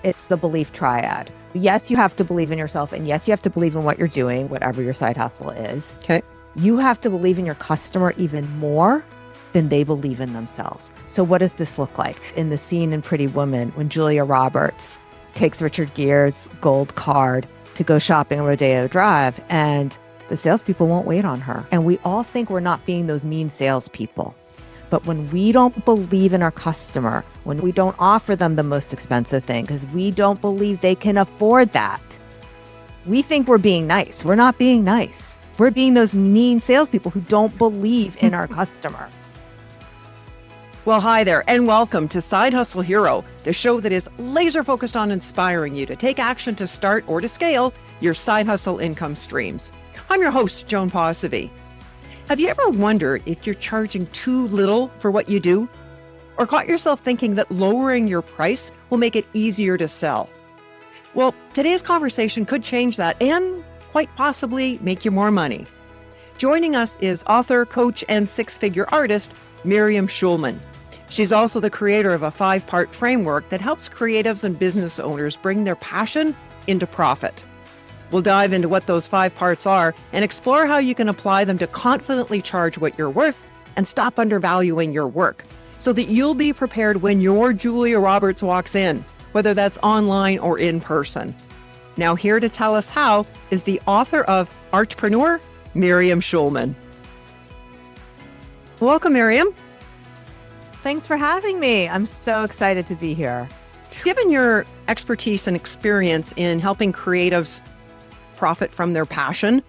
it's the belief triad. Yes, you have to believe in yourself. And yes, you have to believe in what you're doing, whatever your side hustle is. Okay. You have to believe in your customer even more than they believe in themselves. So what does this look like? In the scene in Pretty Woman, when Julia Roberts takes Richard Gere's gold card to go shopping on Rodeo Drive, and the salespeople won't wait on her. And we all think we're not being those mean salespeople. But when we don't believe in our customer, when we don't offer them the most expensive thing, because we don't believe they can afford that, we think we're being nice. We're not being nice. We're being those mean salespeople who don't believe in our customer. Well, hi there, and welcome to Side Hustle Hero, the show that is laser focused on inspiring you to take action to start or to scale your side hustle income streams. I'm your host, Joan Posavy. Have you ever wondered if you're charging too little for what you do? Or caught yourself thinking that lowering your price will make it easier to sell? Well, today's conversation could change that and quite possibly make you more money. Joining us is author, coach, and six-figure artist, Miriam Schulman. She's also the creator of a 5-part framework that helps creatives and business owners bring their passion into profit. We'll dive into what those 5 parts are and explore how you can apply them to confidently charge what you're worth and stop undervaluing your work so that you'll be prepared when your Julia Roberts walks in, whether that's online or in person. Now, here to tell us how is the author of Artpreneur, Miriam Schulman. Welcome, Miriam. Thanks for having me. I'm so excited to be here. Given your expertise and experience in helping creatives profit from their passion,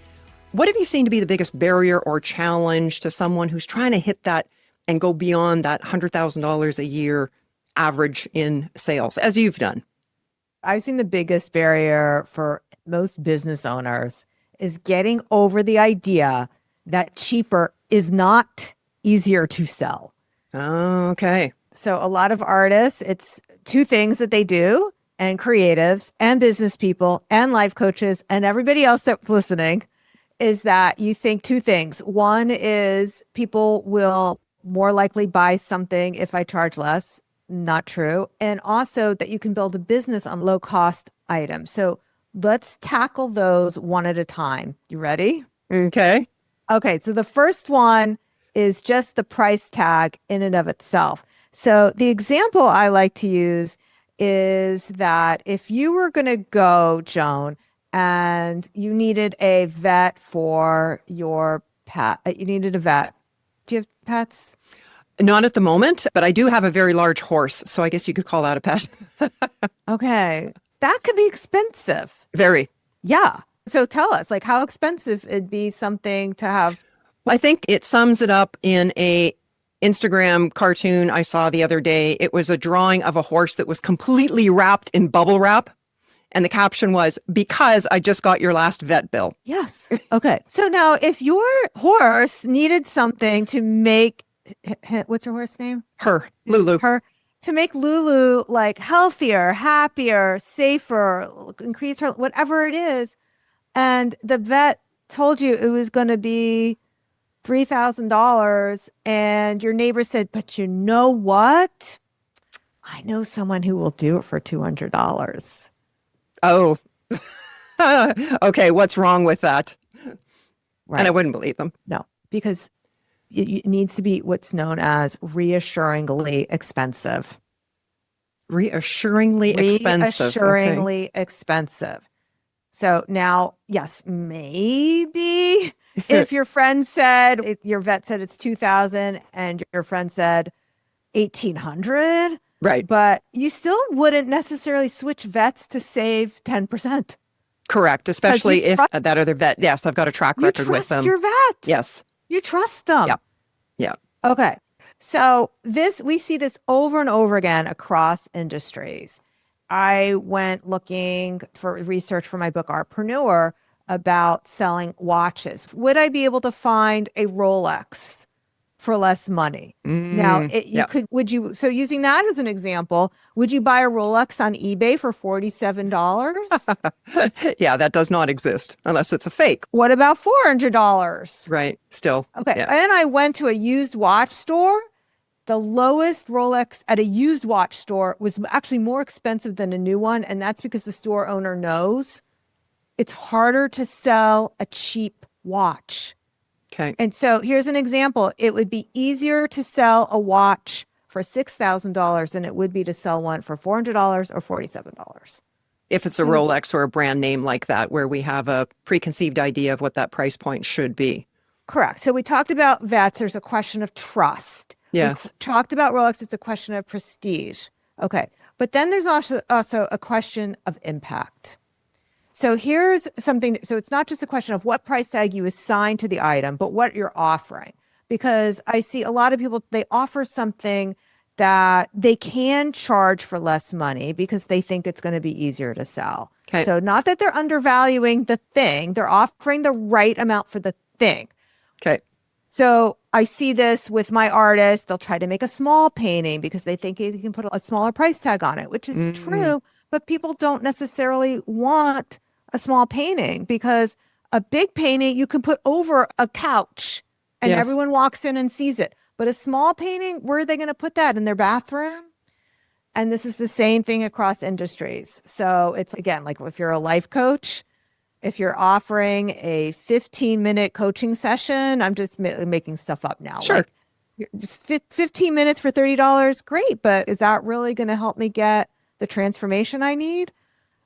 what have you seen to be the biggest barrier or challenge to someone who's trying to hit that and go beyond that $100,000 a year average in sales, as you've done? I've seen the biggest barrier for most business owners is getting over the idea that cheaper is not easier to sell. Oh, okay. So a lot of artists, it's 2 things that they do, and creatives and business people and life coaches and everybody else that's listening, is that you think 2 things. One is people will more likely buy something if I charge less. Not true. And also that you can build a business on low cost items. So let's tackle those one at a time. You ready? Okay. Okay. So the first one is just the price tag in and of itself. So the example I like to use is that if you were going to go, Joan, and you needed a vet for your pet, you needed a vet. Do you have pets? Not at the moment, but I do have a very large horse, so I guess you could call that a pet. Okay. That could be expensive. Very. Yeah. So tell us, like, how expensive it'd be something to have. I think it sums it up in a Instagram cartoon I saw the other day. It was a drawing of a horse that was completely wrapped in bubble wrap. And the caption was, "Because I just got your last vet bill." Yes. Okay. So now if your horse needed something to make, what's your horse name? Her, Lulu. Her, to make Lulu like healthier, happier, safer, increase her, whatever it is. And the vet told you it was going to be $3,000. And your neighbor said, but you know what? I know someone who will do it for $200. Oh, okay. What's wrong with that? Right. And I wouldn't believe them. No, because it needs to be what's known as reassuringly expensive. Reassuringly expensive. Reassuringly expensive. So now, yes, maybe if your friend said, if your vet said it's $2,000 and your friend said $1,800, right? But you still wouldn't necessarily switch vets to save 10%. Correct, especially if that other vet. Yes, I've got a track record with them. You trust your vet. Yes, you trust them. Yeah, yeah. Okay, so we see this over and over again across industries. I went looking for research for my book Artpreneur about selling watches. Would I be able to find a Rolex for less money? Now, so using that as an example, would you buy a Rolex on eBay for $47? Yeah, that does not exist unless it's a fake. What about $400? Right, still. Okay, yeah. And I went to a used watch store The lowest Rolex at a used watch store was actually more expensive than a new one. And that's because the store owner knows it's harder to sell a cheap watch. Okay. And so here's an example. It would be easier to sell a watch for $6,000 than it would be to sell one for $400 or $47. If it's a Rolex or a brand name like that, where we have a preconceived idea of what that price point should be. Correct. So we talked about vets. There's a question of trust. Yes. We talked about Rolex. It's a question of prestige. Okay. But then there's also a question of impact. So here's something. So it's not just a question of what price tag you assign to the item, but what you're offering. Because I see a lot of people, they offer something that they can charge for less money because they think it's going to be easier to sell. Okay. So not that they're undervaluing the thing, they're offering the right amount for the thing. Okay. So I see this with my artists. They'll try to make a small painting because they think they can put a smaller price tag on it, which is true. But people don't necessarily want a small painting because a big painting you can put over a couch and Yes. everyone walks in and sees it. But a small painting, where are they going to put that? In their bathroom? And this is the same thing across industries. So it's, again, like if you're a life coach, if you're offering a 15-minute coaching session, I'm just making stuff up now. Sure. Like, just 15 minutes for $30, great. But is that really going to help me get the transformation I need?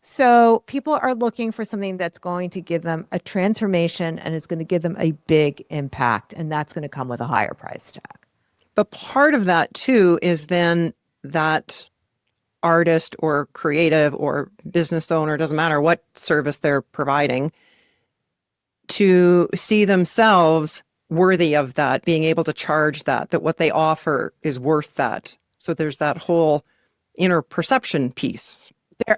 So people are looking for something that's going to give them a transformation and it's going to give them a big impact. And that's going to come with a higher price tag. But part of that too is then that artist or creative or business owner, doesn't matter what service they're providing, to see themselves worthy of that, being able to charge that what they offer is worth that. So there's that whole inner perception piece.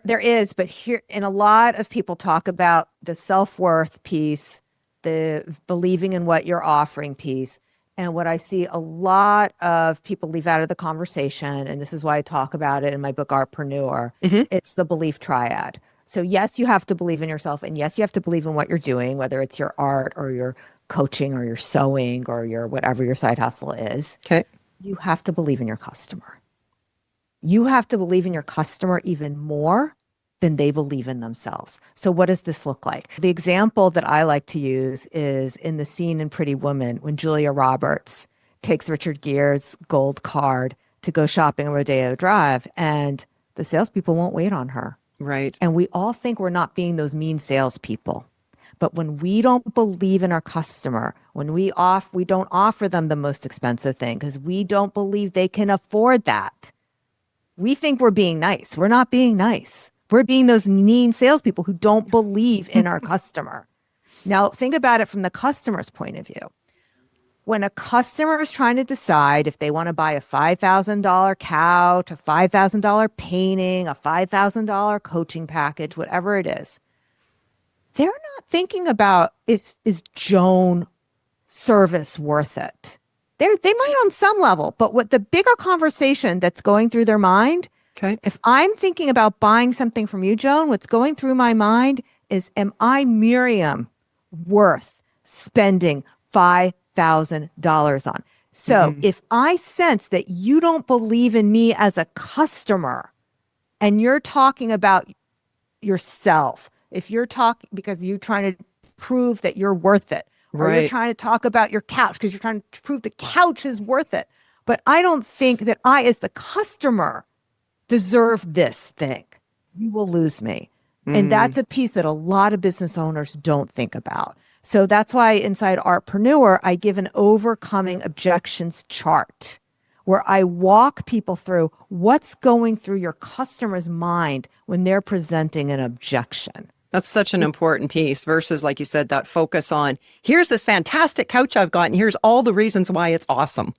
There is, but here, and a lot of people talk about the self-worth piece, the believing in what you're offering piece. And what I see a lot of people leave out of the conversation, and this is why I talk about it in my book, Artpreneur, it's the belief triad. So yes, you have to believe in yourself, and yes, you have to believe in what you're doing, whether it's your art or your coaching or your sewing or your whatever your side hustle is. Okay. You have to believe in your customer. You have to believe in your customer even more than they believe in themselves. So what does this look like? The example that I like to use is in the scene in Pretty Woman when Julia Roberts takes Richard Gere's gold card to go shopping on Rodeo Drive, and the salespeople won't wait on her. Right. And we all think we're not being those mean salespeople. But when we don't believe in our customer, when we don't offer them the most expensive thing because we don't believe they can afford that, we think we're being nice. We're not being nice. We're being those mean salespeople who don't believe in our customer. Now, think about it from the customer's point of view. When a customer is trying to decide if they want to buy a $5,000 couch, a $5,000 painting, a $5,000 coaching package, whatever it is, they're not thinking about is Joan service worth it? They might on some level, but what the bigger conversation that's going through their mind, Okay. if I'm thinking about buying something from you, Joan, what's going through my mind is, am I, Miriam, worth spending $5,000 on? So if I sense that you don't believe in me as a customer and you're talking about yourself, if you're talking because you're trying to prove that you're worth it, or you're Right. trying to talk about your couch because you're trying to prove the couch is worth it. But I don't think that I, as the customer, deserve this thing. You will lose me. And that's a piece that a lot of business owners don't think about. So that's why inside Artpreneur, I give an overcoming objections chart where I walk people through what's going through your customer's mind when they're presenting an objection. That's such an important piece versus, like you said, that focus on here's this fantastic couch I've got and here's all the reasons why it's awesome.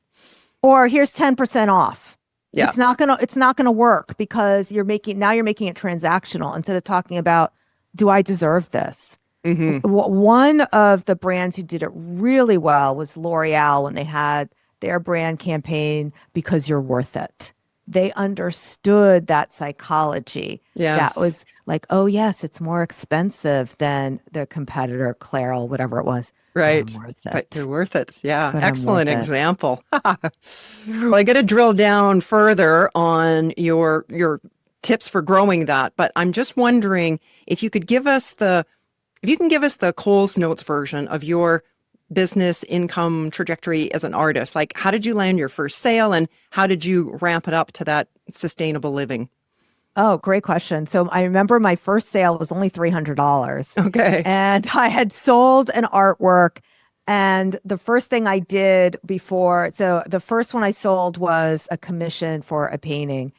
Or here's 10% off. Yeah. It's not gonna work because you're making it transactional instead of talking about, do I deserve this? One of the brands who did it really well was L'Oreal when they had their brand campaign, because you're worth it. they understood that psychology. That Yes. was like, oh, yes, it's more expensive than their competitor, Clairol, whatever it was, but I'm Right. worth But it. they're worth it. Yeah. But I'm Excellent worth it. example. Well, I got to drill down further on your tips for growing that, but I'm just wondering if you could give us the if you can give us the Coles Notes version of your business income trajectory as an artist. Like, how did you land your first sale and how did you ramp it up to that sustainable living? Oh, great question. So I remember my first sale was only $300 Okay. and I had sold an artwork. And the first thing I did so the first one I sold was a commission for a painting.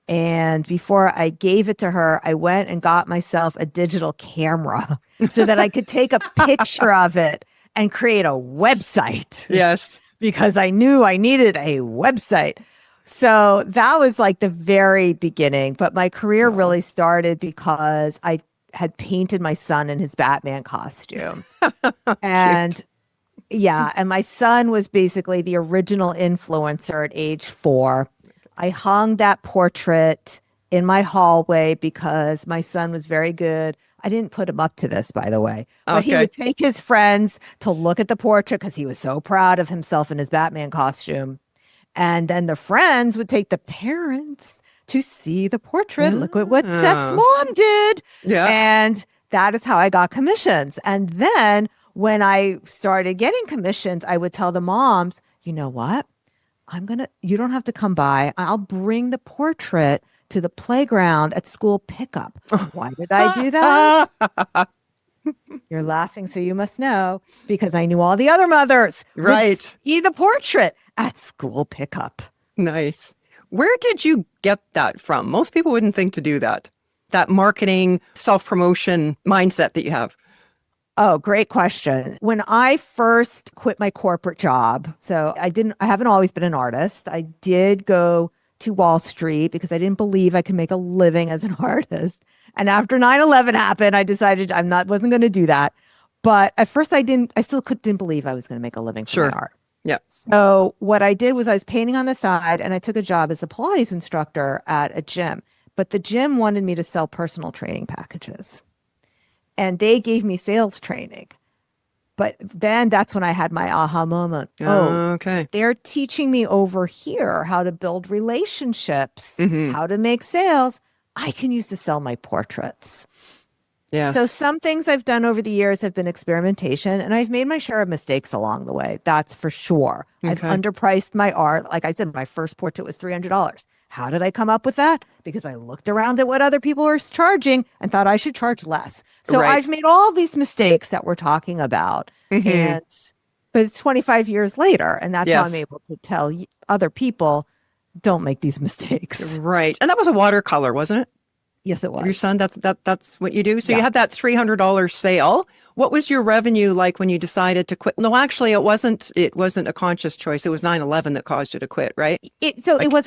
And before I gave it to her, I went and got myself a digital camera so that I could take a picture of it and create a website Yes. because I knew I needed a website. So that was like the very beginning. But my career Oh, really started because I had painted my son in his Batman costume. cute. And yeah, and my son was basically the original influencer at age 4. I hung that portrait in my hallway because my son was very good. I didn't put him up to this, by the way, but he Okay. would take his friends to look at the portrait because he was so proud of himself in his Batman costume. And then the friends would take the parents to see the portrait. Look at what Steph's Ah, mom did. yeah. And that is how I got commissions. And then when I started getting commissions, I would tell the moms, you know what? You don't have to come by. I'll bring the portrait to the playground at school pickup. Why did I do that? You're laughing, so you must know because I knew all the other mothers would Right. see the portrait at school pickup. Nice. Where did you get that from? Most people wouldn't think to do that. That marketing, self-promotion mindset that you have. Oh, great question. When I first quit my corporate job, I haven't always been an artist. I did go to Wall Street because I didn't believe I could make a living as an artist. And after 9/11 happened, I decided wasn't going to do that. But at first I still didn't believe I was going to make a living from my Sure. art. Yeah. So what I did was I was painting on the side and I took a job as a Pilates instructor at a gym. But the gym wanted me to sell personal training packages and they gave me sales training. But then that's when I had my aha moment. Oh, Okay. they're teaching me over here how to build relationships, Hmm. how to make sales. I can use to sell my portraits. So Yes. some things I've done over the years have been experimentation, and I've made my share of mistakes along the way. That's for sure. I've Okay. underpriced my art. Like I said, my first portrait was $300. How did I come up with that? Because I looked around at what other people were charging and thought I should charge less. So Right. I've made all these mistakes that we're talking about. Hmm. And but it's 25 years later, and that's how I'm Yes. able to tell other people don't make these mistakes. Right. And that was a watercolor, wasn't it? Yes, it Your was. son, that's what you do. So you Yeah. had that $300 sale. What was your revenue like when you decided to quit? No, actually it wasn't a conscious choice. It was 9/11 that caused you to quit, right? It Like, was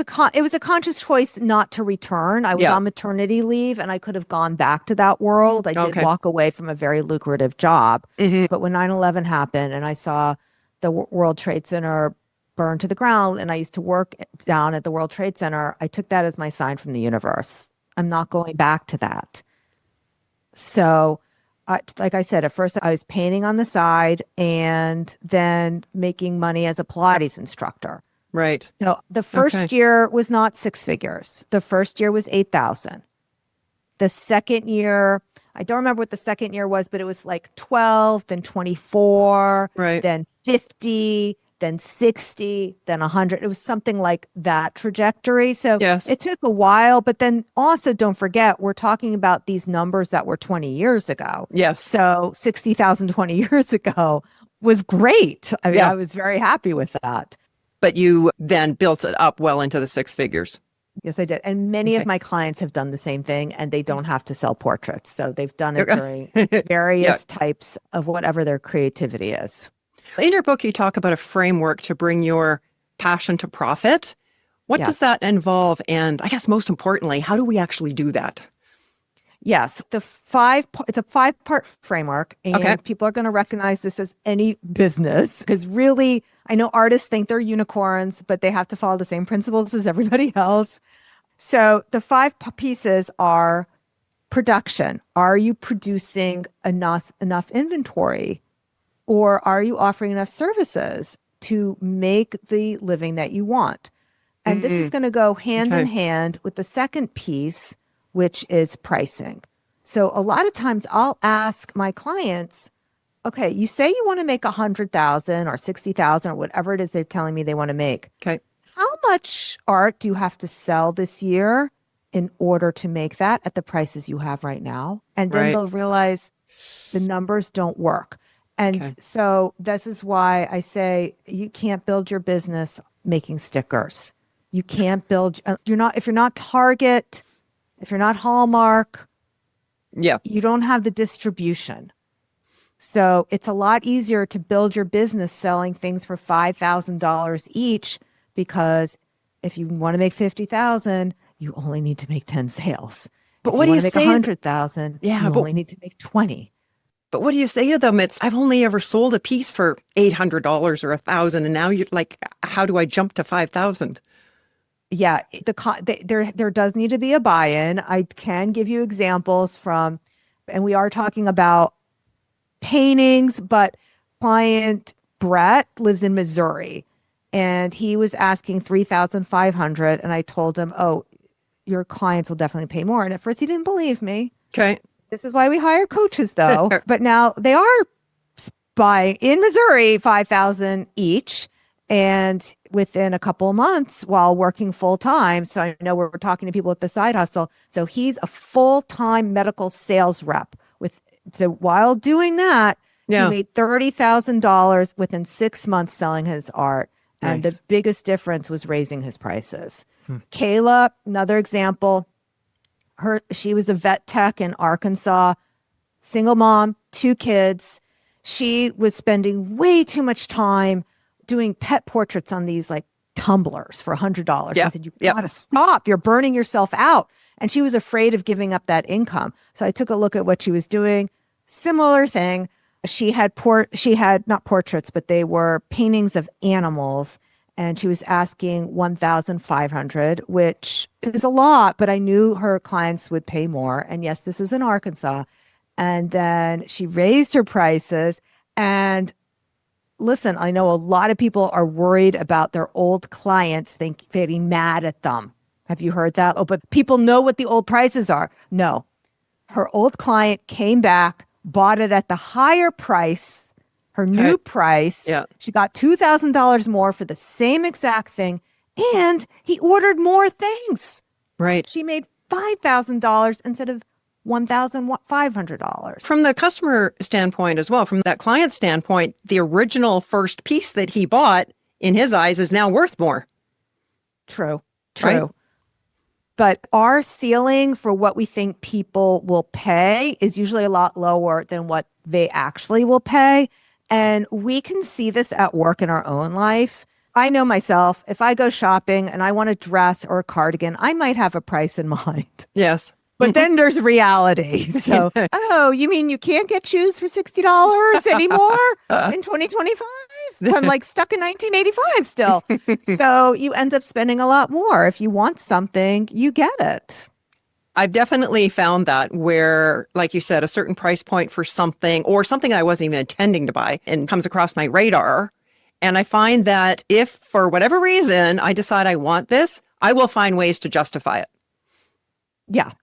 a conscious choice not to return. I was yeah. on maternity leave and I could have gone back to that world. I did Okay. walk away from a very lucrative job. Hmm. But when 9/11 happened and I saw the World Trade Center burn to the ground and I used to work down at the World Trade Center, I took that as my sign from the universe. I'm not going back to that. So, like I said, at first I was painting on the side and then making money as a Pilates instructor. Right. No, the Okay. first year was not six figures. The first year was 8,000. The second year, I don't remember what the second year was, but it was like 12, then 24, Right. then 50, then 60, then 100. It was something like that trajectory. So Yes. it took a while, but then also don't forget, we're talking about these numbers that were 20 years ago. Yes. So 60,000 20 years ago was great. I mean, Yeah. I was very happy with that. But you then built it up well into the six figures. Yes, I did. And many of Okay. my clients have done the same thing and they don't have to sell portraits. So they've done it during Yeah. various types of whatever their creativity is. In your book, you talk about a framework to bring your passion to profit. What does Yes. that involve? And I guess most importantly, how do we actually do that? Yes, it's a 5-part framework, Okay. and people are going to recognize this as any business because really, I know artists think they're unicorns, but they have to follow the same principles as everybody else. So the pieces are production. Are you producing enough inventory, or are you offering enough services to make the living that you want? And this is Mm, going to go hand in okay. hand with the second piece, which is pricing. So a lot of times I'll ask my clients, okay, you say you want to make 100,000 or 60,000 or whatever it is they're telling me they want to make. Okay. How much art do you have to sell this year in order to make that at the prices you have right now? And then Right. they'll realize the numbers don't work. And Okay. so this is why I say you can't build your business making stickers. You can't build, if you're not Target, if you're not Hallmark, Yeah. you don't have the distribution. So it's a lot easier to build your business selling things for $5,000 each, because if you want to make 50,000, you only need to make 10 sales. But If what you do want you to make say? 100,000, Yeah, you only need to make 20. but what do you say to them? It's I've only ever sold a piece for $800 or 1,000, and now you're like, how do I jump to 5,000? Yeah, there does need to be a buy-in. I can give you examples from, and we are talking about paintings, but client Brett lives in Missouri, and he was asking 3,500, and I told him, "Oh, your clients will definitely pay more." And at first he didn't believe me. Okay. This is why we hire coaches though. But now they are buying in Missouri 5,000 each, and within a couple of months while working full time. So I know we're talking to people at the side hustle. So he's a full-time medical sales rep with, so while doing that, he Yeah. made $30,000 within 6 months selling his art. And the Nice. biggest difference was raising his prices. Hmm. Kayla, another example, she was a vet tech in Arkansas, single mom, 2 kids. She was spending way too much time doing pet portraits on these like tumblers for $100. I Yeah. said, you Yeah. gotta stop. You're burning yourself out. And she was afraid of giving up that income. So I took a look at what she was doing. Similar thing. She had not portraits, but they were paintings of animals. And she was asking 1,500, which is a lot, but I knew her clients would pay more. And yes, this is in Arkansas. And then she raised her prices. And listen, I know a lot of people are worried about their old clients getting mad at them. Have you heard that? Oh, but people know what the old prices are. No, her old client came back, bought it at the higher price, her Okay. new price. Yeah. She got $2,000 more for the same exact thing. And he ordered more things. Right. She made $5,000 instead of $1,500. From the customer standpoint as well, from that client standpoint, the original first piece that he bought in his eyes is now worth more. True. Right? But our ceiling for what we think people will pay is usually a lot lower than what they actually will pay. And we can see this at work in our own life. I know myself, if I go shopping and I want a dress or a cardigan, I might have a price in mind. Yes. But then there's reality. So, oh, you mean you can't get shoes for $60 anymore in 2025? I'm like stuck in 1985 still. So you end up spending a lot more. If you want something, you get it. I've definitely found that where, like you said, a certain price point for something or something I wasn't even intending to buy and comes across my radar. And I find that if for whatever reason I decide I want this, I will find ways to justify it.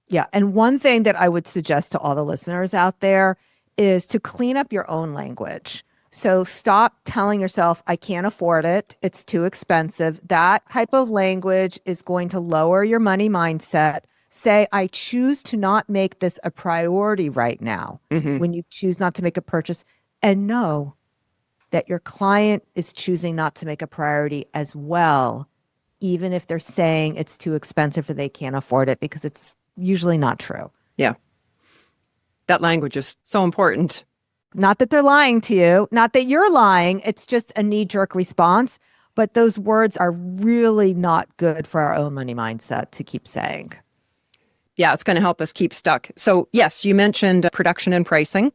Yeah. And one thing that I would suggest to all the listeners out there is to clean up your own language. So stop telling yourself, I can't afford it. It's too expensive. That type of language is going to lower your money mindset. Say, I choose to not make this a priority right now. Mm-hmm. When you choose not to make a purchase, and know that your client is choosing not to make a priority as well, even if they're saying it's too expensive or they can't afford it, because it's usually not true. Yeah. That language is so important. Not that they're lying to you, not that you're lying. It's just a knee-jerk response. But those words are really not good for our own money mindset to keep saying. Yeah, it's going to help us keep stuck. So yes, you mentioned production and pricing.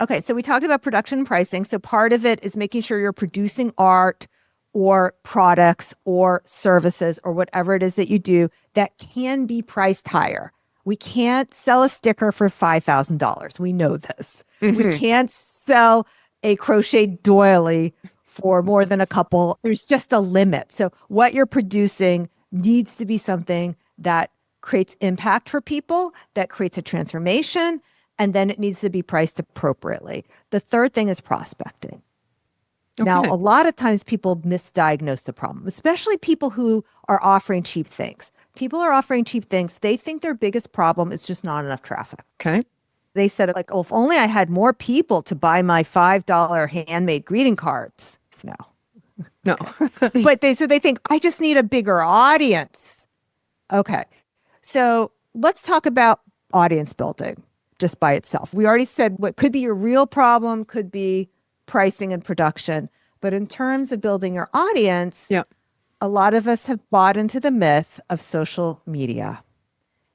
Okay, so we talked about production and pricing. So part of it is making sure you're producing art or products or services or whatever it is that you do that can be priced higher. We can't sell a sticker for $5,000. We know this. We can't sell a crochet doily for more than a couple. There's just a limit. So what you're producing needs to be something that creates impact for people, that creates a transformation, and then it needs to be priced appropriately. The third thing is prospecting. Okay. Now, a lot of times people misdiagnose the problem, especially people who are offering cheap things. People are offering cheap things. They think their biggest problem is just not enough traffic. Okay. They said, like, oh, if only I had more people to buy my $5 handmade greeting cards. No. No. But they think, I just need a bigger audience. Okay. So let's talk about audience building just by itself. We already said what could be your real problem could be pricing and production. But in terms of building your audience, Yeah. a lot of us have bought into the myth of social media.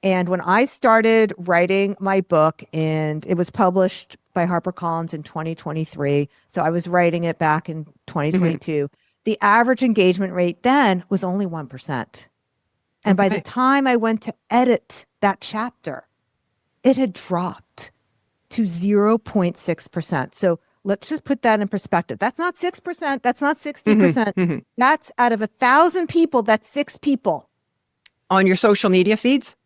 And when I started writing my book, and it was published by HarperCollins in 2023, so I was writing it back in 2022, the average engagement rate then was only 1%. And by the time I went to edit that chapter, it had dropped to 0.6%. So let's just put that in perspective. That's not 6%. That's not 60%. That's out of 1,000 people, that's 6 people. On your social media feeds?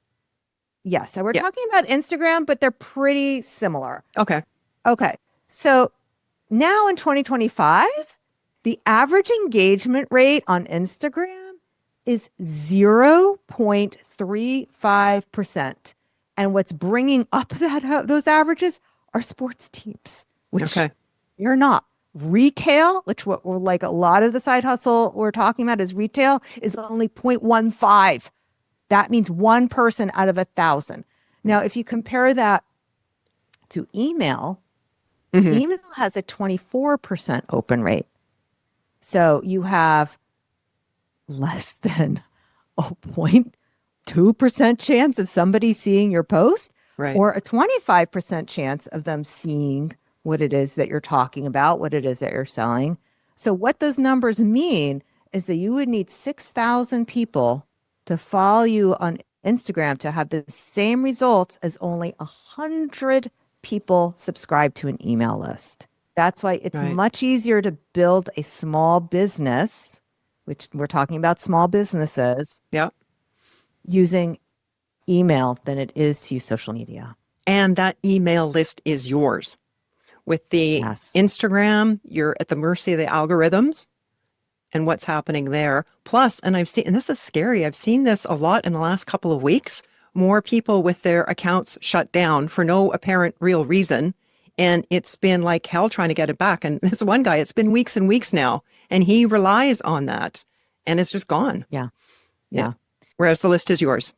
Yes. So we're talking about Instagram, but they're pretty similar. Okay. Okay. So now in 2025, the average engagement rate on Instagram is 0.35%. And what's bringing up those averages are sports teams, which you're not. Retail, which what we're like a lot of the side hustle we're talking about is retail, is only 0.15. That means one person out of 1,000. Now, if you compare that to email, email has a 24% open rate. So you have less than a 0.2% chance of somebody seeing your post, or a 25% chance of them seeing what it is that you're talking about, what it is that you're selling. So what those numbers mean is that you would need 6,000 people to follow you on Instagram to have the same results as only 100 people subscribe to an email list. That's why it's much easier to build a small business, which we're talking about small businesses, using email than it is to use social media. And that email list is yours. With the Instagram, you're at the mercy of the algorithms and what's happening there. Plus, and I've seen, and this is scary, I've seen this a lot in the last couple of weeks, more people with their accounts shut down for no apparent real reason. And it's been like hell trying to get it back. And this one guy, it's been weeks and weeks now, and he relies on that, and it's just gone. Yeah. Whereas the list is yours.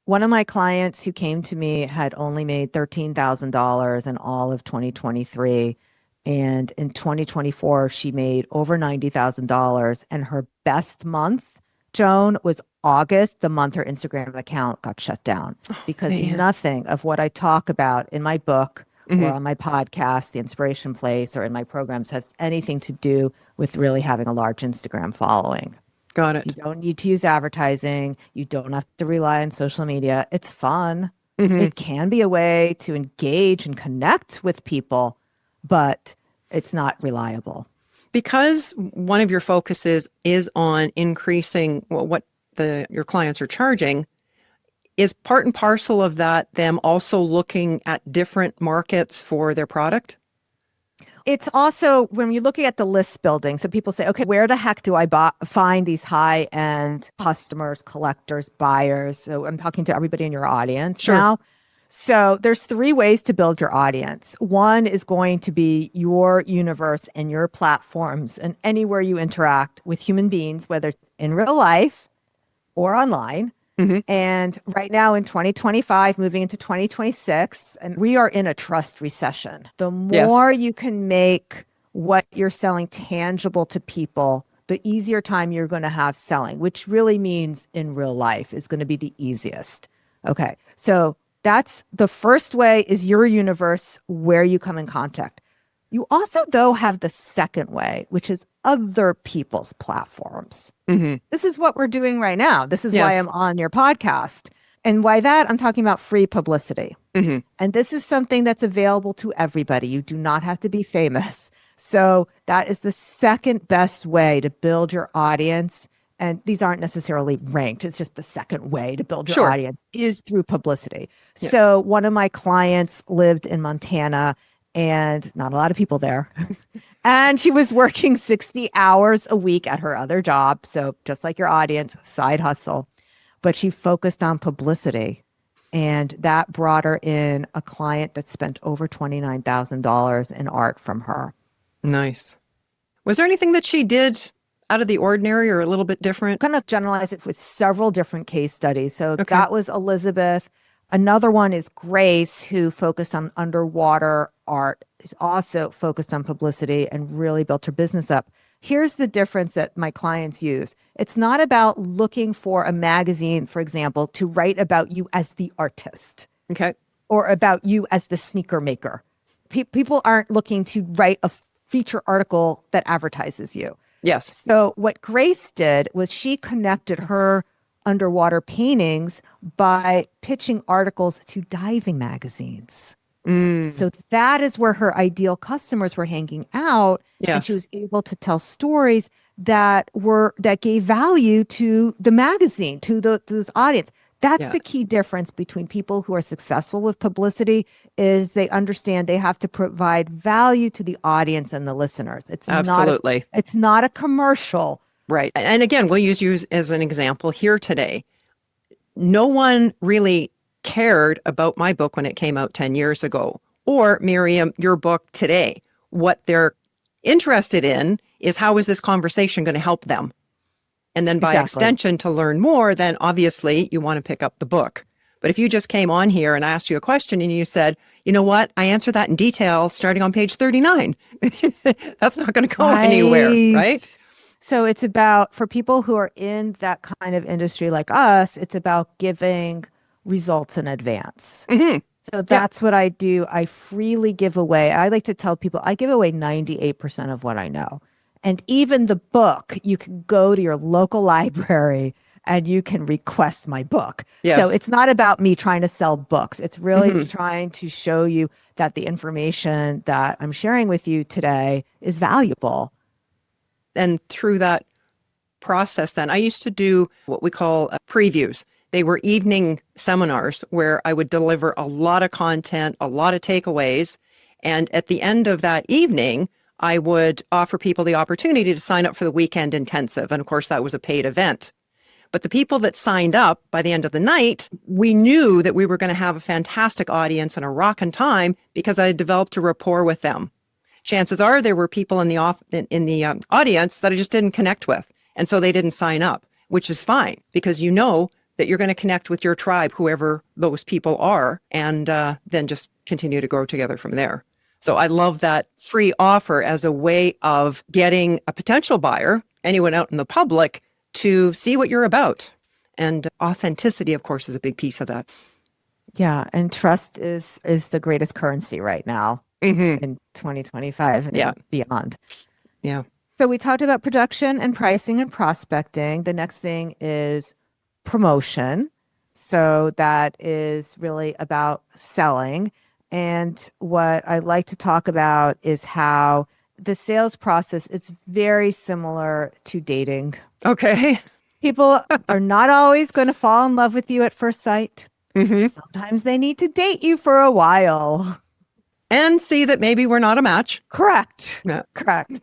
One of my clients who came to me had only made $13,000 in all of 2023. And in 2024, she made over $90,000. And her best month, Joan, was August, the month her Instagram account got shut down. Because nothing of what I talk about in my book or on my podcast, The Inspiration Place, or in my programs has anything to do with really having a large Instagram following. Got it. You don't need to use advertising. You don't have to rely on social media. It's fun. It can be a way to engage and connect with people, but it's not reliable. Because one of your focuses is on increasing what your clients are charging, is part and parcel of that them also looking at different markets for their product? It's also when you're looking at the list building. So people say, okay, where the heck do I find these high-end customers, collectors, buyers? So I'm talking to everybody in your audience now. So there's 3 ways to build your audience. One is going to be your universe and your platforms and anywhere you interact with human beings, whether it's in real life or online. And right now in 2025, moving into 2026, and we are in a trust recession. The more you can make what you're selling tangible to people, the easier time you're going to have selling, which really means in real life is going to be the easiest. Okay. So that's the first way is your universe where you come in contact. You also, though, have the second way, which is other people's platforms. This is what we're doing right now. This is why I'm Yes. on your podcast. And why that? I'm talking about free publicity. And this is something that's available to everybody. You do not have to be famous. So that is the second best way to build your audience. And these aren't necessarily ranked. It's just the second way to build your Sure. audience is through publicity. Yeah. So one of my clients lived in Montana and not a lot of people there. And she was working 60 hours a week at her other job. So just like your audience, side hustle. But she focused on publicity. And that brought her in a client that spent over $29,000 in art from her. Nice. Was there anything that she did out of the ordinary or a little bit different? Kind of generalize it with several different case studies. So that was Elizabeth. Another one is Grace, who focused on underwater art. She's also focused on publicity and really built her business up. Here's the difference that my clients use. It's not about looking for a magazine, for example, to write about you as the artist. Okay. Or about you as the sneaker maker. People aren't looking to write a feature article that advertises you. Yes. So what Grace did was she connected her underwater paintings by pitching articles to diving magazines. So that is where her ideal customers were hanging out. Yes. And she was able to tell stories that gave value to the magazine, to this audience. That's the key difference between people who are successful with publicity is they understand they have to provide value to the audience and the listeners. It's Absolutely. It's not a commercial. Right. And again, we'll use you as an example here today. No one really cared about my book when it came out 10 years ago, or Miriam, your book today. What they're interested in is how is this conversation going to help them? And then by extension, to learn more, then obviously you want to pick up the book. But if you just came on here and I asked you a question and you said, you know what, I answered that in detail starting on page 39. That's not going to go anywhere, right? So it's about, for people who are in that kind of industry like us, it's about giving results in advance. So that's what I do. I freely give away. I like to tell people I give away 98% of what I know. And even the book, you can go to your local library and you can request my book. Yes. So it's not about me trying to sell books. It's really trying to show you that the information that I'm sharing with you today is valuable. And through that process, then I used to do what we call previews. They were evening seminars where I would deliver a lot of content, a lot of takeaways. And at the end of that evening, I would offer people the opportunity to sign up for the weekend intensive. And of course, that was a paid event. But the people that signed up by the end of the night, we knew that we were going to have a fantastic audience and a rockin' time because I had developed a rapport with them. Chances are there were people in the audience that I just didn't connect with. And so they didn't sign up, which is fine because you know that you're going to connect with your tribe, whoever those people are, and then just continue to grow together from there. So I love that free offer as a way of getting a potential buyer, anyone out in the public, to see what you're about. And authenticity, of course, is a big piece of that. Yeah. And trust is the greatest currency right now in 2025 and beyond. Yeah. So we talked about production and pricing and prospecting. The next thing is promotion. So that is really about selling. And what I like to talk about is how the sales process is very similar to dating. Okay. People are not always going to fall in love with you at first sight. Sometimes they need to date you for a while. And see that maybe we're not a match. Correct. Yeah. Correct.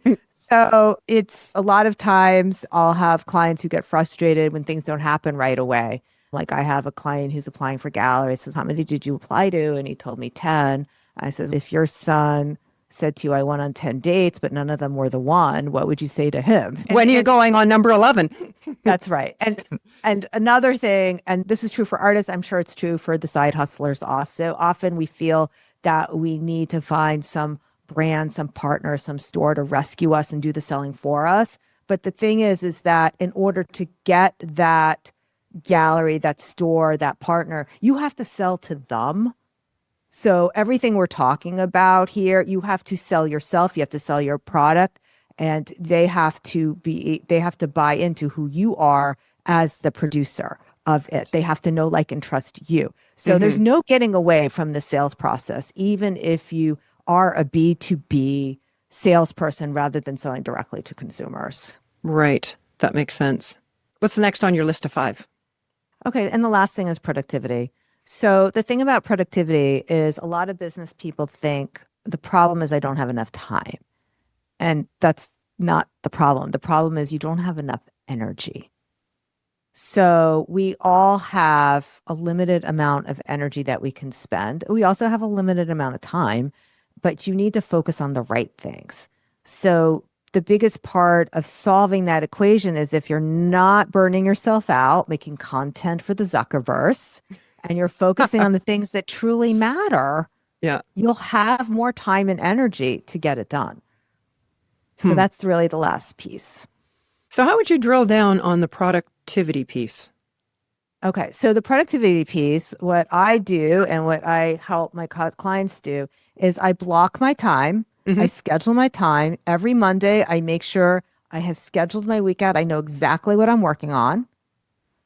So it's a lot of times I'll have clients who get frustrated when things don't happen right away. Like I have a client who's applying for galleries. Says, how many did you apply to? And he told me 10. I says, if your son said to you, I went on 10 dates, but none of them were the one, what would you say to him? When are you going on number 11? That's right. And another thing, and this is true for artists, I'm sure it's true for the side hustlers also. Often we feel that we need to find some brand, some partner, some store to rescue us and do the selling for us. But the thing is that in order to get that gallery, that store, that partner, you have to sell to them. So everything we're talking about here, you have to sell yourself, you have to sell your product, and they have to buy into who you are as the producer of it. They have to know, like, and trust you. So there's no getting away from the sales process, even if you are a B2B salesperson rather than selling directly to consumers. Right. That makes sense. What's next on your list of 5? Okay, and the last thing is productivity. So the thing about productivity is a lot of business people think the problem is I don't have enough time. And that's not the problem. The problem is you don't have enough energy. So we all have a limited amount of energy that we can spend. We also have a limited amount of time, but you need to focus on the right things. So the biggest part of solving that equation is if you're not burning yourself out, making content for the Zuckerverse, and you're focusing on the things that truly matter, Yeah. you'll have more time and energy to get it done. So that's really the last piece. So how would you drill down on the productivity piece? Okay, so the productivity piece, what I do and what I help my clients do is I block my time. I schedule my time. Every Monday, I make sure I have scheduled my week out. I know exactly what I'm working on.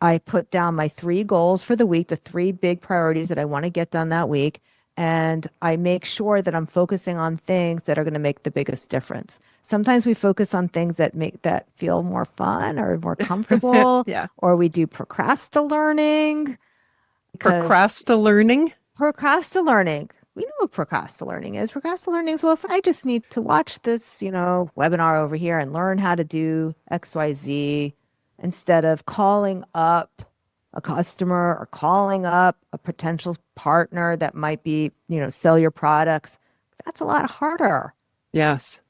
I put down my 3 goals for the week, the 3 big priorities that I want to get done that week. And I make sure that I'm focusing on things that are going to make the biggest difference. Sometimes we focus on things that feel more fun or more comfortable. Yeah. Or we do procrastinating. Procrastinating? Procrastinating. We know what procrastinating is. Procrastinating is, well, if I just need to watch this, webinar over here and learn how to do XYZ instead of calling up a customer or calling up a potential partner that might be, sell your products. That's a lot harder. Yes.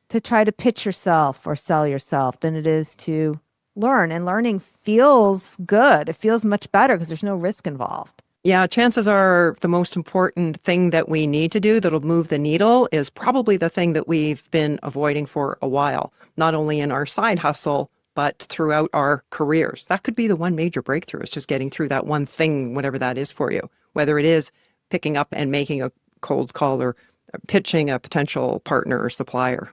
To try to pitch yourself or sell yourself than it is to learn. And learning feels good. It feels much better because there's no risk involved. Yeah, chances are the most important thing that we need to do that'll move the needle is probably the thing that we've been avoiding for a while, not only in our side hustle, but throughout our careers. That could be the one major breakthrough, is just getting through that one thing, whatever that is for you, whether it is picking up and making a cold call or pitching a potential partner or supplier.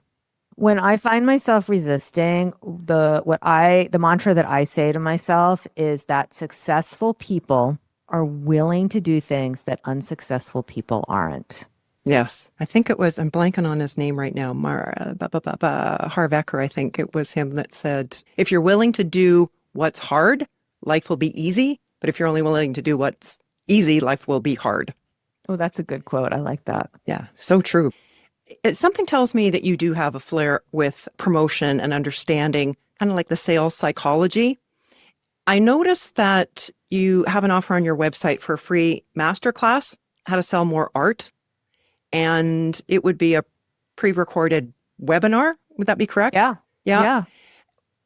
When I find myself resisting, the mantra that I say to myself is that successful people are willing to do things that unsuccessful people aren't. Yes. I think it was, I'm blanking on his name right now, Harv Eker, I think it was him that said, if you're willing to do what's hard, life will be easy. But if you're only willing to do what's easy, life will be hard. Oh, that's a good quote. I like that. Yeah, so true. Something tells me that you do have a flair with promotion and understanding, kind of like the sales psychology. I noticed that you have an offer on your website for a free masterclass, how to sell more art. And it would be a pre-recorded webinar. Would that be correct? Yeah.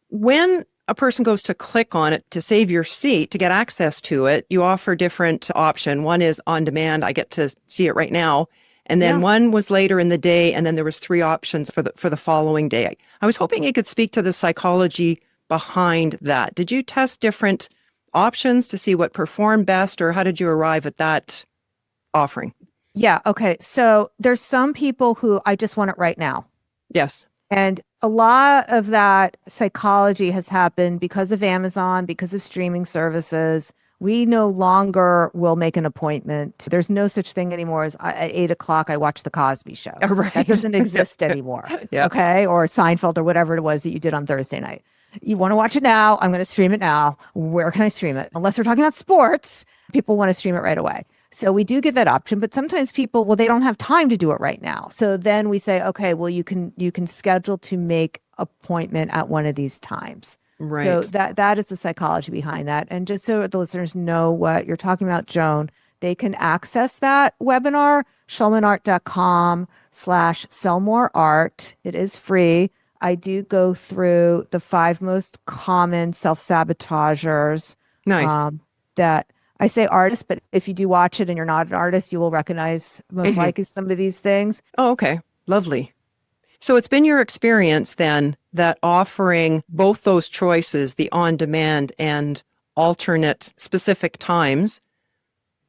When a person goes to click on it to save your seat, to get access to it, you offer different option. One is on demand. I get to see it right now. And then one was later in the day. And then there was 3 options for the following day. I was hoping you could speak to the psychology behind that. Did you test different options to see what performed best, or how did you arrive at that offering? Yeah. Okay. So there's some people who I just want it right now. Yes. And a lot of that psychology has happened because of Amazon, because of streaming services. We no longer will make an appointment. There's no such thing anymore as at 8:00, I watch The Cosby Show. Right. That doesn't exist anymore. Yeah. Okay. Or Seinfeld or whatever it was that you did on Thursday night. You want to watch it now? I'm going to stream it now. Where can I stream it? Unless we're talking about sports, people want to stream it right away. So we do give that option, but sometimes people, well, they don't have time to do it right now. So then we say, okay, well, you can schedule to make appointment at one of these times. Right. So that is the psychology behind that. And just so the listeners know what you're talking about, Joan, they can access that webinar, schulmanart.com/sellmoreart. It is free. I do go through the 5 most common self-sabotagers. Nice. That I say artists, but if you do watch it and you're not an artist, you will recognize most likely some of these things. Oh, okay. Lovely. So it's been your experience then that offering both those choices, the on-demand and alternate specific times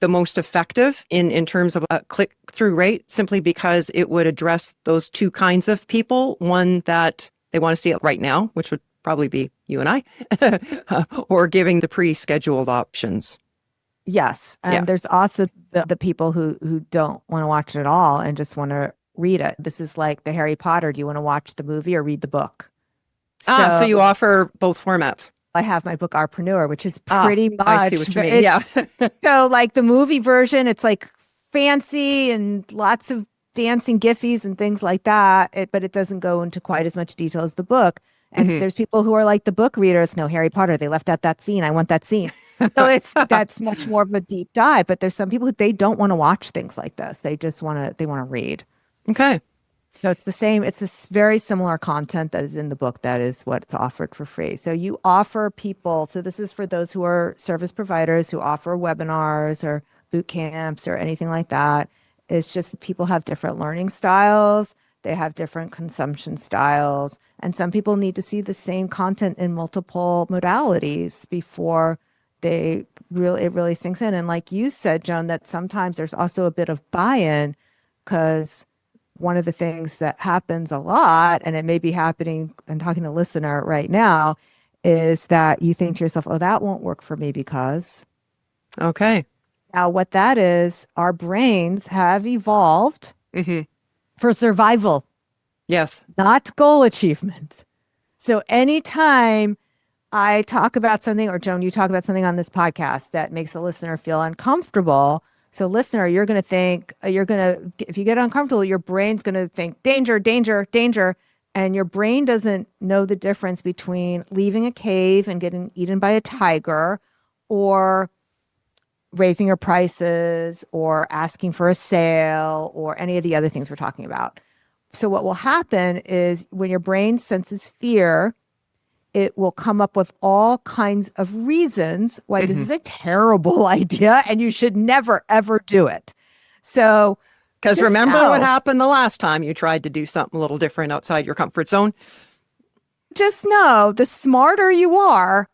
the most effective in terms of a click-through rate, simply because it would address those two kinds of people. One that they want to see it right now, which would probably be you and I, or giving the pre-scheduled options. Yes. And there's also the people who don't want to watch it at all and just want to read it. This is like the Harry Potter. Do you want to watch the movie or read the book? So you offer both formats. I have my book Artpreneur, which is pretty much. I see what you mean. Yeah. So like the movie version, it's like fancy and lots of dancing giffies and things like that. But it doesn't go into quite as much detail as the book. And there's people who are like the book readers. No, Harry Potter, they left out that scene. I want that scene. So that's much more of a deep dive. But there's some people who they don't want to watch things like this. They just want to read. Okay. So it's the same. It's this very similar content that is in the book. That is what's offered for free. So you offer people. So this is for those who are service providers who offer webinars or boot camps or anything like that. It's just people have different learning styles. They have different consumption styles. And some people need to see the same content in multiple modalities before it really sinks in. And like you said, Joan, that sometimes there's also a bit of buy-in, because one of the things that happens a lot, and it may be happening, I'm talking to a listener right now, is that you think to yourself, oh, that won't work for me because. Okay. Now, what that is, our brains have evolved for survival. Yes. Not goal achievement. So anytime I talk about something, or Joan, you talk about something on this podcast that makes a listener feel uncomfortable. So listener, if you get uncomfortable, your brain's going to think danger, danger, danger. And your brain doesn't know the difference between leaving a cave and getting eaten by a tiger, or raising your prices, or asking for a sale, or any of the other things we're talking about. So what will happen is when your brain senses fear, it will come up with all kinds of reasons why this is a terrible idea and you should never, ever do it. So, because remember what happened the last time you tried to do something a little different outside your comfort zone? Just know the smarter you are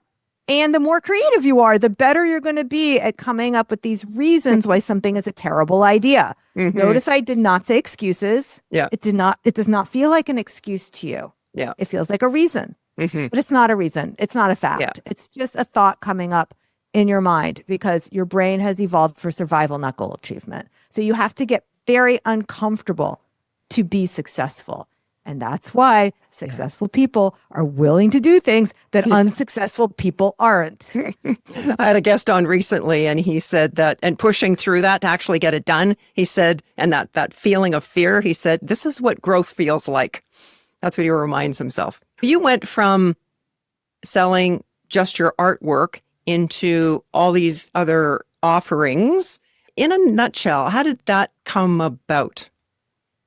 and the more creative you are, the better you're going to be at coming up with these reasons why something is a terrible idea. Notice I did not say excuses. Yeah. It does not feel like an excuse to you. Yeah. It feels like a reason. But it's not a reason. It's not a fact. Yeah. It's just a thought coming up in your mind, because your brain has evolved for survival, not goal achievement. So you have to get very uncomfortable to be successful. And that's why successful people are willing to do things that unsuccessful people aren't. I had a guest on recently, and he said that, and pushing through that to actually get it done, he said, and that feeling of fear, he said, this is what growth feels like. That's what he reminds himself. You went from selling just your artwork into all these other offerings. In a nutshell, how did that come about?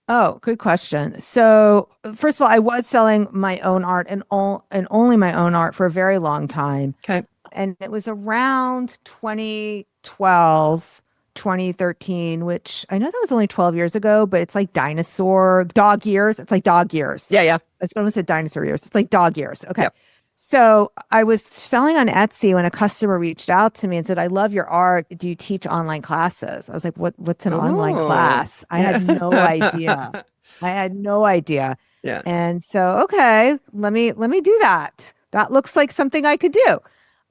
Oh, good question. So first of all, I was selling my own art and only my own art for a very long time. Okay. And it was around 2012, 2013, which I know that was only 12 years ago, but it's like dog years. It's like dog years. Yeah. I was going to say dinosaur years. It's like dog years. Okay. Yep. So I was selling on Etsy when a customer reached out to me and said, I love your art. Do you teach online classes? I was like, what's an online class? I had no idea. I had no idea. Yeah. And so, okay, let me do that. That looks like something I could do.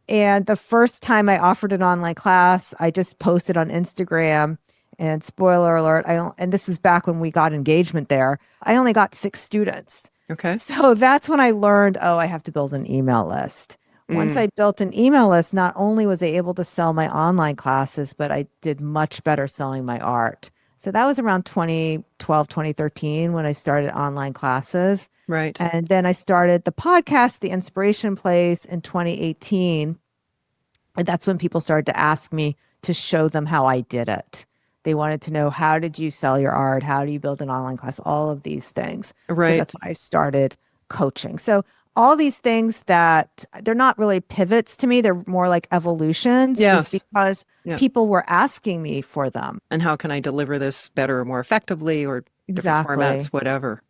And the first time I offered an online class, I just posted on Instagram, and spoiler alert, and this is back when we got engagement there, I only got 6 students. Okay. So that's when I learned, I have to build an email list. Once I built an email list, not only was I able to sell my online classes, but I did much better selling my art. So that was around 2012, 2013 when I started online classes. Right. And then I started the podcast, The Inspiration Place, in 2018. And that's when people started to ask me to show them how I did it. They wanted to know, how did you sell your art? How do you build an online class? All of these things. Right. So that's when I started coaching. So all these things that they're not really pivots to me. They're more like evolutions. Yes. Because people were asking me for them. And how can I deliver this better or more effectively, or different formats, whatever.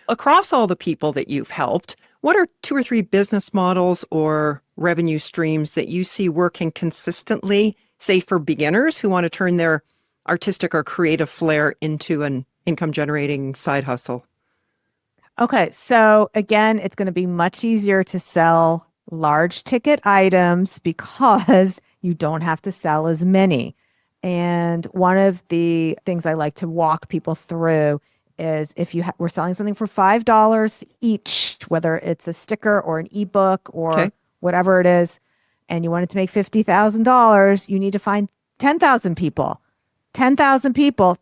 Across all the people that you've helped, what are 2 or 3 business models or revenue streams that you see working consistently, say for beginners who want to turn their artistic or creative flair into an income generating side hustle? Okay, so again, it's going to be much easier to sell large ticket items because you don't have to sell as many. And one of the things I like to walk people through is if we're selling something for $5 each, whether it's a sticker or an ebook or whatever it is, and you want it to make $50,000, you need to find 10,000 people. 10,000 people,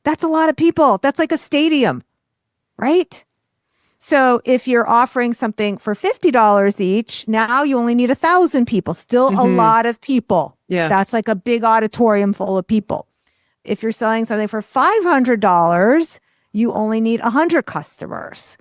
that's a lot of people. That's like a stadium, right? So if you're offering something for $50 each, now you only need 1,000 people, still a lot of people. Yes. That's like a big auditorium full of people. If you're selling something for $500, you only need 100 customers.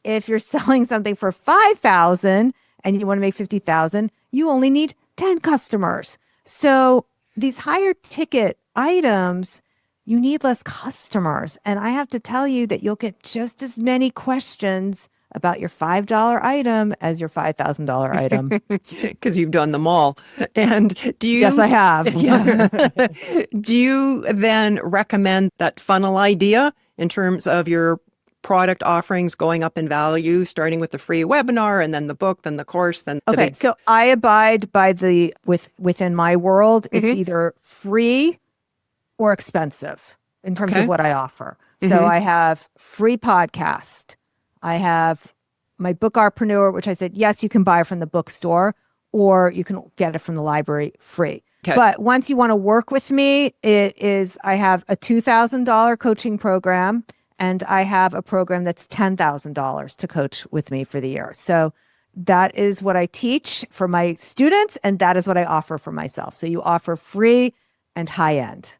If you're selling something for $5,000 and you want to make $50,000, you only need 10 customers. So these higher ticket items, you need less customers. And I have to tell you that you'll get just as many questions about your $5 item as your $5,000 item. Because you've done them all. And do you... Yes, I have. Yeah. Do you then recommend that funnel idea in terms of your product offerings going up in value, starting with the free webinar and then the book, then the course, then the Okay, so I abide by within my world, it's either free or expensive in terms of what I offer. So I have free podcast. I have my book Artpreneur, which I said, yes, you can buy from the bookstore or you can get it from the library free. Okay. But once you want to work with me, I have a $2,000 coaching program and I have a program that's $10,000 to coach with me for the year. So that is what I teach for my students and that is what I offer for myself. So you offer free and high end.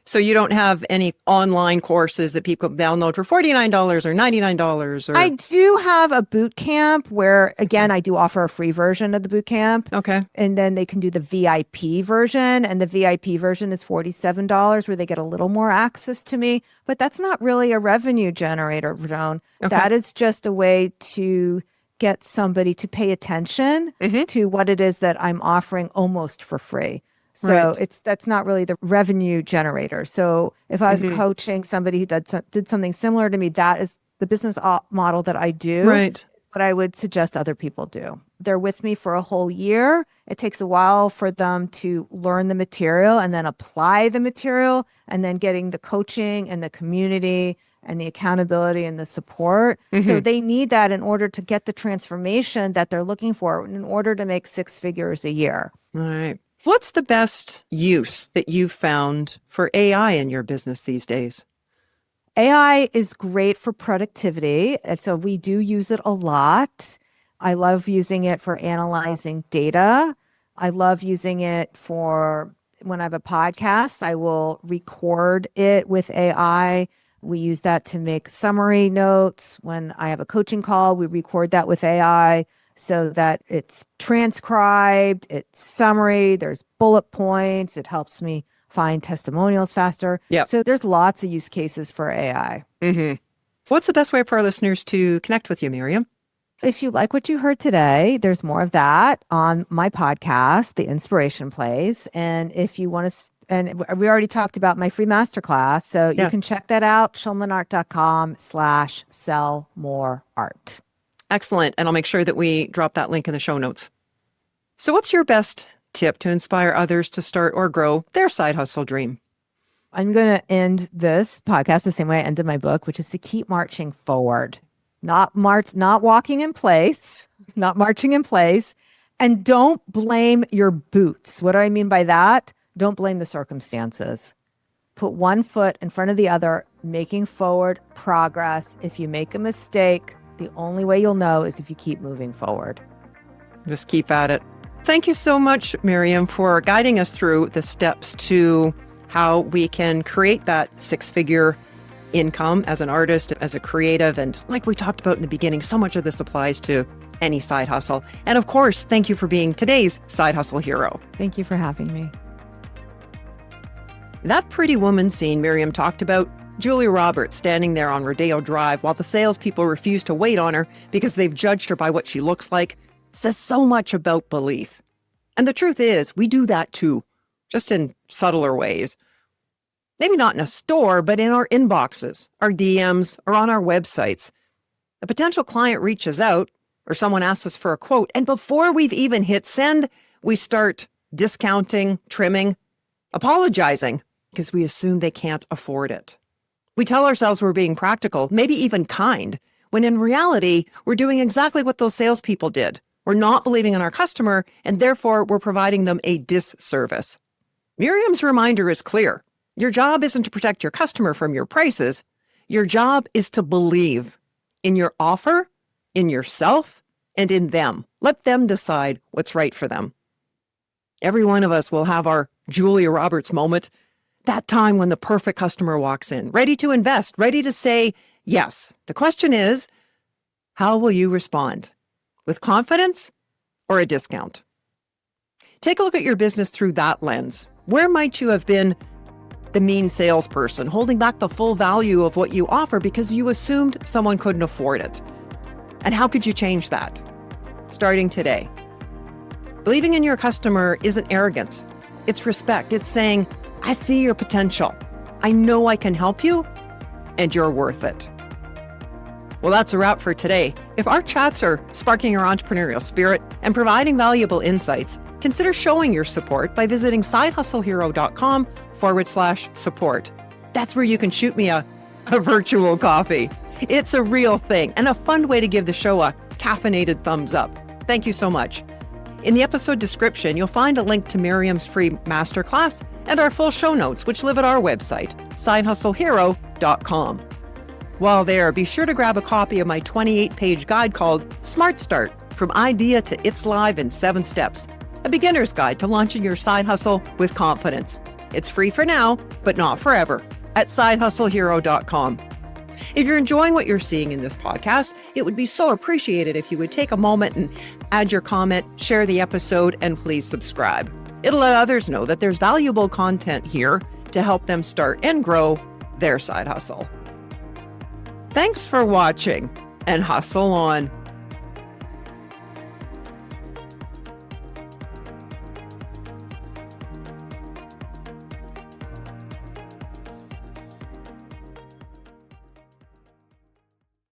So you don't have any online courses that people download for $49 or $99 or... I do have a boot camp where, again, I do offer a free version of the boot camp. Okay. And then they can do the VIP version. And the VIP version is $47 where they get a little more access to me. But that's not really a revenue generator, Joan. Okay. That is just a way to get somebody to pay attention to what it is that I'm offering almost for free. So that's not really the revenue generator. So if I was coaching somebody who did something similar to me, that is the business model that I do. Right. What I would suggest other people do. They're with me for a whole year. It takes a while for them to learn the material and then apply the material and then getting the coaching and the community and the accountability and the support. So they need that in order to get the transformation that they're looking for in order to make 6 figures a year. All right. What's the best use that you've found for AI in your business these days? AI is great for productivity. And so we do use it a lot. I love using it for analyzing data. I love using it for when I have a podcast, I will record it with AI. We use that to make summary notes. When I have a coaching call, we record that with AI. So that it's transcribed, it's summary, there's bullet points, it helps me find testimonials faster. Yeah. So there's lots of use cases for AI. What's the best way for our listeners to connect with you, Miriam? If you like what you heard today, there's more of that on my podcast, The Inspiration Place. And if you want to, and we already talked about my free masterclass, so you can check that out, schulmanart.com/sellmoreart. Excellent. And I'll make sure that we drop that link in the show notes. So what's your best tip to inspire others to start or grow their side hustle dream? I'm going to end this podcast the same way I ended my book, which is to keep marching forward, not walking in place, not marching in place. And don't blame your boots. What do I mean by that? Don't blame the circumstances. Put one foot in front of the other, making forward progress. If you make a mistake, the only way you'll know is if you keep moving forward. Just keep at it. Thank you so much, Miriam, for guiding us through the steps to how we can create that 6-figure income as an artist, as a creative. And like we talked about in the beginning, so much of this applies to any side hustle. And of course, thank you for being today's side hustle hero. Thank you for having me. That pretty woman scene Miriam talked about, Julia Roberts standing there on Rodeo Drive while the salespeople refuse to wait on her because they've judged her by what she looks like. says so much about belief. And the truth is, we do that too, just in subtler ways. Maybe not in a store, but in our inboxes, our DMs, or on our websites. A potential client reaches out, or someone asks us for a quote, and before we've even hit send, we start discounting, trimming, apologizing, because we assume they can't afford it. We tell ourselves we're being practical, maybe even kind, when in reality, we're doing exactly what those salespeople did. We're not believing in our customer, and therefore we're providing them a disservice. Miriam's reminder is clear. Your job isn't to protect your customer from your prices. Your job is to believe in your offer, in yourself, and in them. Let them decide what's right for them. Every one of us will have our Julia Roberts moment, that time when the perfect customer walks in, ready to invest, ready to say yes. The question is, how will you respond? With confidence or a discount? Take a look at your business through that lens. Where might you have been the mean salesperson, holding back the full value of what you offer because you assumed someone couldn't afford it? And how could you change that? Starting today. Believing in your customer isn't arrogance. It's respect. It's saying, I see your potential. I know I can help you, and you're worth it. Well, that's a wrap for today. If our chats are sparking your entrepreneurial spirit and providing valuable insights, consider showing your support by visiting sidehustlehero.com/support. That's where you can shoot me a virtual coffee. It's a real thing and a fun way to give the show a caffeinated thumbs up. Thank you so much. In the episode description, you'll find a link to Miriam's free masterclass and our full show notes, which live at our website, sidehustlehero.com. While there, be sure to grab a copy of my 28-page guide called Smart Start, From Idea to It's Live in 7 Steps, a beginner's guide to launching your side hustle with confidence. It's free for now, but not forever, at sidehustlehero.com. If you're enjoying what you're seeing in this podcast, it would be so appreciated if you would take a moment and add your comment, share the episode, and please subscribe. It'll let others know that there's valuable content here to help them start and grow their side hustle. Thanks for watching, and hustle on.